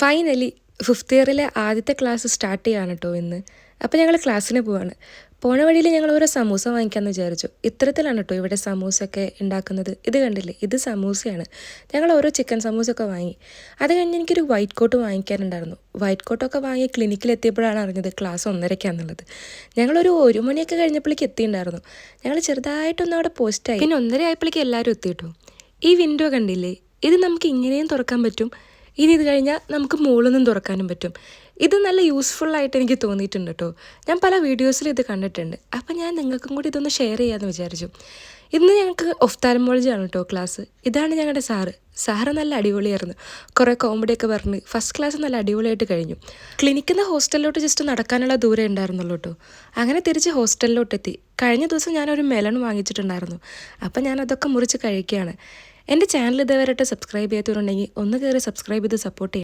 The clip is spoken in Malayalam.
ഫൈനലി ഫിഫ്ത്ത് ഇയറിലെ ആദ്യത്തെ ക്ലാസ് സ്റ്റാർട്ട് ചെയ്യാണ് കേട്ടോ ഇന്ന്. അപ്പോൾ ഞങ്ങൾ ക്ലാസ്സിന് പോവാണ്. പോണ വഴിയിൽ ഞങ്ങൾ ഓരോ സമൂസ വാങ്ങിക്കാമെന്ന് വിചാരിച്ചു. ഇത്തരത്തിലാണ് കേട്ടോ ഇവിടെ സമൂസയൊക്കെ ഉണ്ടാക്കുന്നത്. ഇത് കണ്ടില്ലേ, ഇത് സമൂസയാണ്. ഞങ്ങൾ ഓരോ ചിക്കൻ സമൂസയൊക്കെ വാങ്ങി. അത് കഴിഞ്ഞ് എനിക്കൊരു വൈറ്റ് കോട്ട് വാങ്ങിക്കാനുണ്ടായിരുന്നു. വൈറ്റ് കോട്ടൊക്കെ വാങ്ങി ക്ലിനിക്കിൽ എത്തിയപ്പോഴാണ് അറിഞ്ഞത് ക്ലാസ് 1:30 ഞങ്ങളൊരു 1 മണിയൊക്കെ കഴിഞ്ഞപ്പോഴേക്ക് എത്തിയിട്ടുണ്ടായിരുന്നു. ഞങ്ങൾ ചെറുതായിട്ടൊന്നും അവിടെ പോസ്റ്റായി. പിന്നെ 1:30 ആയപ്പോഴേക്ക് എല്ലാവരും എത്തിയിട്ടു. ഈ വിൻഡോ കണ്ടില്ലേ, ഇത് നമുക്ക് ഇങ്ങനെയും തുറക്കാൻ പറ്റും. ഇനി ഇത് കഴിഞ്ഞാൽ നമുക്ക് മുകളിൽ നിന്നും തുറക്കാനും പറ്റും. ഇത് നല്ല യൂസ്ഫുള്ളായിട്ട് എനിക്ക് തോന്നിയിട്ടുണ്ട് കേട്ടോ. ഞാൻ പല വീഡിയോസിലും ഇത് കണ്ടിട്ടുണ്ട്. അപ്പം ഞാൻ നിങ്ങൾക്കും കൂടി ഇതൊന്ന് ഷെയർ ചെയ്യാമെന്ന് വിചാരിച്ചു. ഇന്ന് ഞങ്ങൾക്ക് ഒഫ്താൽമോളജി ആണ് കേട്ടോ ക്ലാസ്. ഇതാണ് ഞങ്ങളുടെ സാറ് നല്ല അടിപൊളിയായിരുന്നു. കുറേ കോമഡിയൊക്കെ പറഞ്ഞ് ഫസ്റ്റ് ക്ലാസ് നല്ല അടിപൊളിയായിട്ട് കഴിഞ്ഞു. ക്ലിനിക്കിൽ നിന്ന് ഹോസ്റ്റലിലോട്ട് ജസ്റ്റ് നടക്കാനുള്ള ദൂരം ഉണ്ടായിരുന്നുള്ളൂ കേട്ടോ. അങ്ങനെ തിരിച്ച് ഹോസ്റ്റലിലോട്ടെത്തി. കഴിഞ്ഞ ദിവസം ഞാനൊരു മെലൺ വാങ്ങിച്ചിട്ടുണ്ടായിരുന്നു. അപ്പം ഞാൻ അതൊക്കെ മുറിച്ച് കഴിക്കുകയാണ്. എൻ്റെ ചാനൽ ഇതുവരെയായിട്ട് സബ്സ്ക്രൈബ് ചെയ്യാത്തവരുണ്ടെങ്കിൽ ഒന്ന് കയറി സബ്സ്ക്രൈബ് ചെയ്ത് സപ്പോർട്ട് ചെയ്യും.